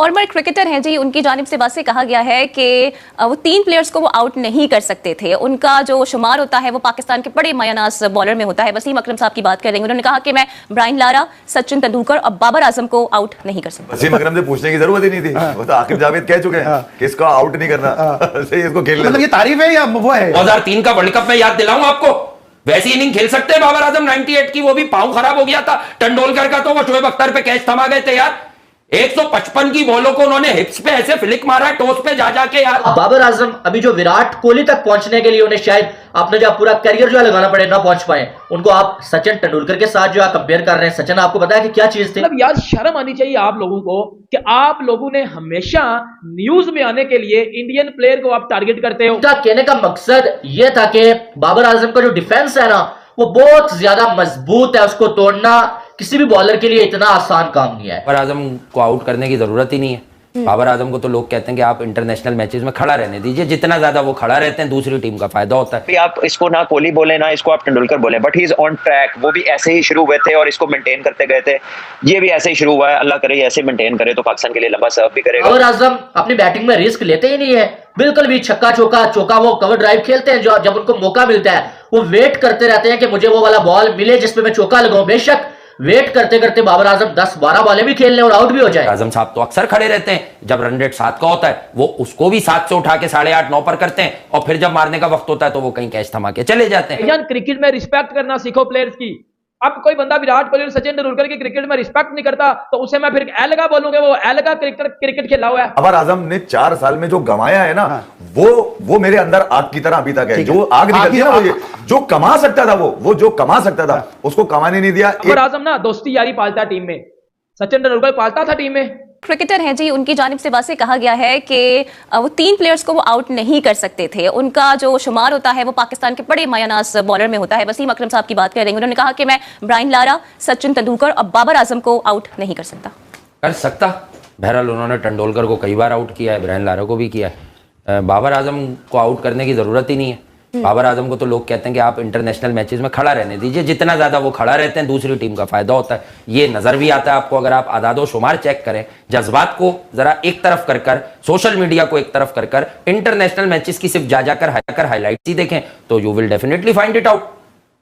Farmer cricketer हैं जी, उनकी जानिब से बात से कहा गया है कि वो 3 प्लेयर्स को वो आउट नहीं कर सकते थे। उनका जो शुमार होता है वो पाकिस्तान के बड़े मायानाज बॉलर में होता है। वसीम अकरम साहब की बात करेंगे। उन्होंने कहा कि मैं ब्रायन लारा, सचिन तेंदुलकर और बाबर आजम को आउट नहीं कर सकता। वसीम अकरम से पूछने की जरूरत ही नहीं थी। वो तो आकिब जावेद कह चुके हैं कि इसको आउट नहीं करना। सही, इसको खेलने मतलब ये तारीफ है या वो है? 2003 का वर्ल्ड कप में याद दिलाऊं आपको, वैसी इनिंग खेल सकते हैं बाबर आजम 98 की। वो भी पांव खराब हो गया था तेंदुलकर का, तो वो शोएब अख्तर पे कैच थमा गए थे यार। 155 की बॉलों को उन्होंने हिप्स पे ऐसे फ्लिक मारा टॉस पे जा जाके यार। बाबर आजम अभी जो विराट कोहली तक पहुंचने के लिए उन्हें शायद अपना जो पूरा करियर जो लगाना पड़े ना पहुंच पाए, उनको आप सचिन तेंदुलकर के साथ जो आप कंपेयर कर रहे हैं। सचिन आपको पता है कि क्या चीज थी? मतलब यार शर्म आनी चाहिए आप लोगों को कि आप लोगों ने हमेशा न्यूज में आने के लिए इंडियन प्लेयर को आप टारगेट करते हो। कहने का मकसद यह था कि बाबर आजम का जो डिफेंस है ना वो बहुत ज्यादा मजबूत है, उसको तोड़ना किसी भी बॉलर के लिए इतना आसान काम नहीं है। बाबर आजम को आउट करने की जरूरत ही नहीं है। बाबर आजम को तो लोग कहते हैं कि आप इंटरनेशनल मैचेस में खड़ा रहने दीजिए, जितना ज्यादा वो खड़ा रहते हैं दूसरी टीम का फायदा होता है। आप इसको ना कोहली बोले ना इसको आप तेंदुलकर बोले, but he is on track. वो भी ऐसे ही शुरू हुए थे और इसको मेंटेन करते गए थे। ये भी ऐसे ही शुरू हुआ है। अल्लाह करे ऐसे मेंटेन करे तो पाकिस्तान के लिए लंबा सर्व भी करेगा। बाबर आजम अपनी बैटिंग में रिस्क लेते ही नहीं है बिल्कुल भी। छक्का चौका वो कवर ड्राइव खेलते हैं। जो जब उनको मौका मिलता है वो वेट करते रहते हैं कि मुझे वो वाला बॉल मिले जिसपे मैं चौका लगाऊं। बेशक वेट करते करते बाबर आजम 10-12 बॉलें भी खेल लें और आउट भी हो जाए। आजम साहब तो अक्सर खड़े रहते हैं। जब रन रेट 7 का होता है वो उसको भी 7 से उठा के 8.5-9 पर करते हैं, और फिर जब मारने का वक्त होता है तो वो कहीं कैच थमा के चले जाते हैं। क्रिकेट में रिस्पेक्ट करना सीखो प्लेयर्स की। अब कोई बंदा विराट कोहली और सचिन तेंदुलकर की क्रिकेट में रिस्पेक्ट नहीं करता तो उसे मैं फिर एलगा बोलूंगा। वो एलगा क्रिकेट खेला हुआ है। बाबर आजम ने 4 साल में जो गंवाया है ना, वो मेरे अंदर आग की तरह अभी तक है। जो आग निकलती है ना, वो जो कमा सकता था वो जो कमा सकता था उसको कमाने नहीं दिया। बाबर आजम ना दोस्ती यारी पालता टीम में, सचिन तेंदुलकर पालता था टीम में। क्रिकेटर हैं जी, उनकी जानिब से बात से कहा गया है कि वो 3 प्लेयर्स को वो आउट नहीं कर सकते थे। उनका जो शुमार होता है वो पाकिस्तान के बड़े मायानाज बॉलर में होता है। वसीम अकरम साहब की बात करेंगे। उन्होंने कहा कि मैं ब्रायन लारा, सचिन तेंदुलकर और बाबर आजम को आउट नहीं कर सकता। कर सकता, बहरहाल उन्होंने तेंदुलकर को कई बार आउट किया है, ब्रायन लारा को भी किया है। बाबर आजम को आउट करने की जरूरत ही नहीं है। बाबर आजम को तो लोग कहते हैं कि आप इंटरनेशनल मैचेस में खड़ा रहने दीजिए, जितना ज्यादा वो खड़ा रहते हैं दूसरी टीम का फायदा होता है। ये नजर भी आता है आपको अगर आप आदादो शुमार चेक करें। जज्बात को जरा एक तरफ कर सोशल मीडिया को एक तरफ कर इंटरनेशनल मैचेस की सिर्फ जाकर हाईलाइट्स ही देखें तो you will definitely find it out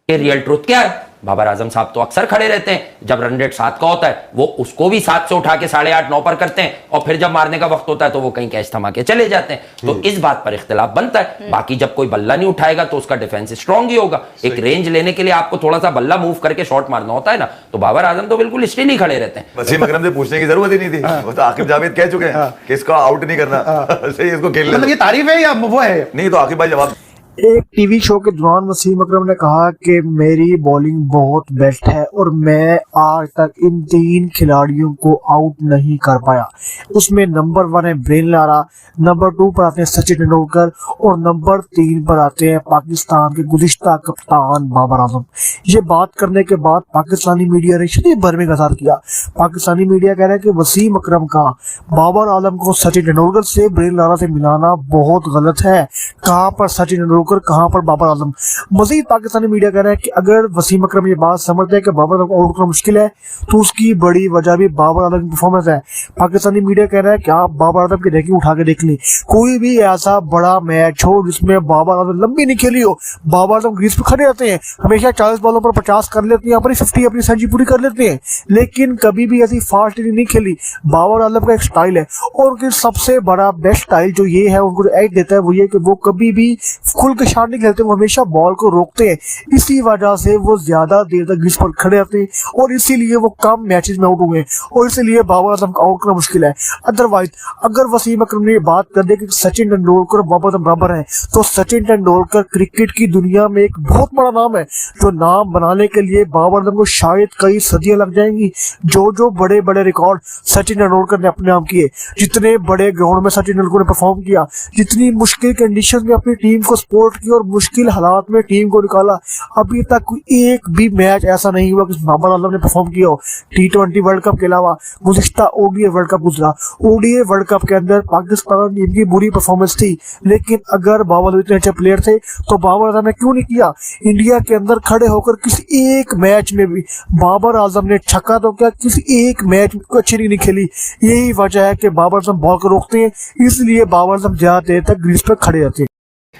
कि रियल ट्रूथ क्या है। बाबर आजम साहब तो अक्सर खड़े रहते हैं। जब रन रेट 7 का होता है वो उसको भी 7 से उठा के 8.5-9 पर करते हैं, और फिर जब मारने का वक्त होता है तो वो कहीं कैच थमा के चले जाते हैं। तो इस बात पर इख्तिलाफ बनता है। बाकी जब कोई बल्ला नहीं उठाएगा तो उसका डिफेंस स्ट्रांग ही होगा। एक रेंज लेने के लिए आपको थोड़ा सा बल्ला मूव करके शॉट मारना होता है ना, तो बाबर आजम तो बिल्कुल स्टिल ही खड़े रहते हैं। वसीम अकरम से पूछने की जरूरत ही नहीं थी। वो तो आकिब जावेद कह चुके हैं कि इसको आउट नहीं करना। सही, इसको खेलने मतलब ये तारीफ है या वो है? नहीं तो आकिब भाई जवाब। एक टीवी शो के दौरान वसीम अकरम ने कहा कि मेरी बॉलिंग बहुत बेस्ट है और मैं आज तक इन 3 खिलाड़ियों को आउट नहीं कर पाया। उसमें नंबर 1 है ब्रायन लारा, नंबर 2 पर आते हैं सचिन तेंदुलकर और नंबर 3 पर आते हैं पाकिस्तान के गुज़िश्ता कप्तान बाबर आजम। ये बात करने के बाद पाकिस्तानी मीडिया ने शदीद भर में गसार किया। पाकिस्तानी मीडिया कह रहा है कि वसीम अकरम का बाबर आजम को सचिन तेंदुलकर से, ब्रायन लारा से मिलाना बहुत गलत है। कहाँ पर सचिन तेंदुलकर, कहां पर बाबर आजम। मजीद पाकिस्तानी मीडिया कह रहा है कि अगर वसीम अकरम ये बात समझते हैं कि बाबर आजम को आउट करना मुश्किल है तो उसकी बड़ी वजह भी बाबर आजम की परफॉर्मेंस है। पाकिस्तानी मीडिया कह रहा है कि आप बाबर आजम की रैंकिंग उठा के देख लें, कोई भी ऐसा बड़ा मैच हो जिसमें बाबर आजम लंबी नहीं खेली हो, बाबर आजम क्रीज पर खड़े रहते हैं, हमेशा 40 बॉलों पर 50 कर लेते हैं, अपनी 50 अपनी सेंचुरी पूरी कर लेते हैं, लेकिन कभी भी ऐसी फास्ट इनिंग नहीं खेली। बाबर आजम का एक स्टाइल है और उनकी सबसे बड़ा बेस्ट स्टाइल जो ये है उनको एज देता है वो ये कि वो कभी भी खुल के शॉट नहीं खेलते, वो हमेशा बॉल को रोकते हैं। इसी वजह से वो ज्यादा देर तक क्रीज पर खड़े रहते हैं और इसीलिए वो कम मैचेस में आउट हुए और इसीलिए बाबर आजम को आउट करना मुश्किल है। अदरवाइज अगर वसीम अकरम ने बात कर दे कि सचिन तेंदुलकर और बाबर आजम बराबर हैं तो सचिन तेंदुलकर क्रिकेट की दुनिया में एक बहुत बड़ा नाम है, जो नाम बनाने के लिए बाबर आजम को शायद कई सदियां लग जाएंगी। जो बड़े बड़े रिकॉर्ड सचिन तेंदुलकर ने अपने नाम किए, जितने बड़े ग्राउंड में सचिन तेंदुलकर ने परफॉर्म किया, जितनी मुश्किल कंडीशन में अपनी टीम को सपोर्ट की और मुश्किल हालात में टीम को निकाला। अभी तक कोई एक भी मैच ऐसा नहीं हुआ कि बाबर आजम ने परफॉर्म किया हो। T20 वर्ल्ड कप के अलावा गुज़िश्ता ODI वर्ल्ड कप गुजरा, ODI वर्ल्ड कप के अंदर पाकिस्तान टीम की बुरी परफॉर्मेंस थी, लेकिन अगर बाबर आजम इतने अच्छे प्लेयर थे तो बाबर आजम ने क्यों नहीं किया? इंडिया के अंदर खड़े होकर किसी एक मैच में भी बाबर आजम ने छक्का तो क्या, किसी एक मैच में अच्छी नहीं खेली। यही वजह है कि बाबर आजम बॉल को रोकते हैं, इसलिए बाबर आजम ज्यादा देर तक ग्रीज पर खड़े रहते हैं।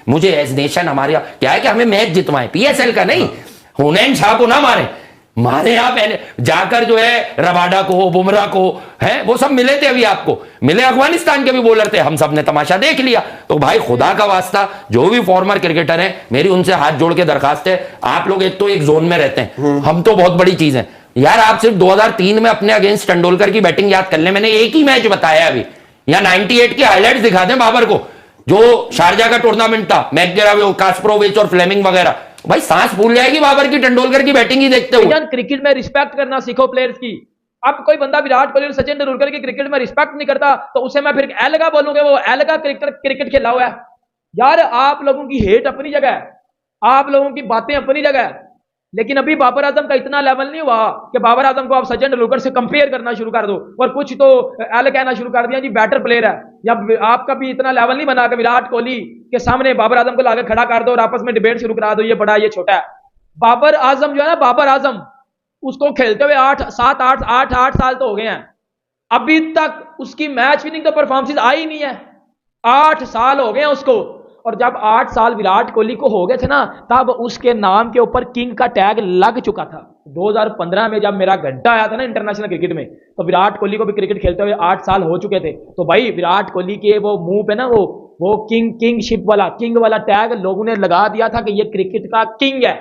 मुझे एज नेशन हमारे यहाँ क्या है कि हमें मैच जितवाएं, PSL का नहीं, हुनैन शाह को ना मारे यहाँ पहले जाकर जो है रबाडा को, बुमराह को है, वो सब मिले थे, अभी आपको मिले अफगानिस्तान के भी बॉलर थे, हम सब ने तमाशा देख लिया। तो भाई खुदा का वास्ता जो भी फॉर्मर क्रिकेटर हैं, मेरी उनसे हाथ जोड़ के दरखास्त है, आप लोग एक तो एक जोन में रहते हैं, हम तो बहुत बड़ी चीज है यार। आप सिर्फ 2003 में अपने अगेंस्ट तेंदुलकर की बैटिंग याद कर ले, मैंने एक ही मैच बताया अभी, या 98 के हाईलाइट्स दिखा दें बाबर को, जो शारजा का टूर्नामेंट था, मैकग्रावे, कास्परोविच और फ्लेमिंग वगैरह, भाई सांस भूल जाएगी बाबर की तेंदुलकर की बैटिंग ही देखते हुए। क्रिकेट में रिस्पेक्ट करना सीखो प्लेयर्स की। अब कोई बंदा विराट कोहली और सचिन तेंदुलकर की क्रिकेट में रिस्पेक्ट नहीं करता तो उसे मैं फिर एलगा बोलूंगा, वो एलगा क्रिकेट खेला हुआ है। यार आप लोगों की हेट अपनी जगह है, आप लोगों की बातें अपनी जगह है, लेकिन अभी बाबर आजम का इतना लेवल नहीं हुआ कि बाबर आजम को आप सचिन तेंदुलकर से कंपेयर करना शुरू कर दो और कुछ तो एल कहना शुरू कर दिया जी बेटर प्लेयर है। या आपका भी इतना लेवल नहीं बना कि विराट कोहली के सामने बाबर आजम को लाकर खड़ा कर दो और आपस में डिबेट शुरू करा दो, ये बड़ा ये छोटा है। बाबर आजम जो है ना, बाबर आजम, उसको खेलते हुए 8 साल तो हो गए हैं, अभी तक उसकी मैच विनिंग तो परफॉर्मेंस आई नहीं है। 8 साल हो गए हैं उसको, और जब 8 साल विराट कोहली को हो गए थे ना, तब उसके नाम के ऊपर किंग का टैग लग चुका था। 2015 में जब मेरा घंटा आया था ना इंटरनेशनल क्रिकेट में, तो विराट कोहली को भी क्रिकेट खेलते हुए 8 साल हो चुके थे। तो भाई विराट कोहली के वो मुंह पे ना वो किंग वाला टैग लोगों ने लगा दिया था कि ये क्रिकेट का किंग है।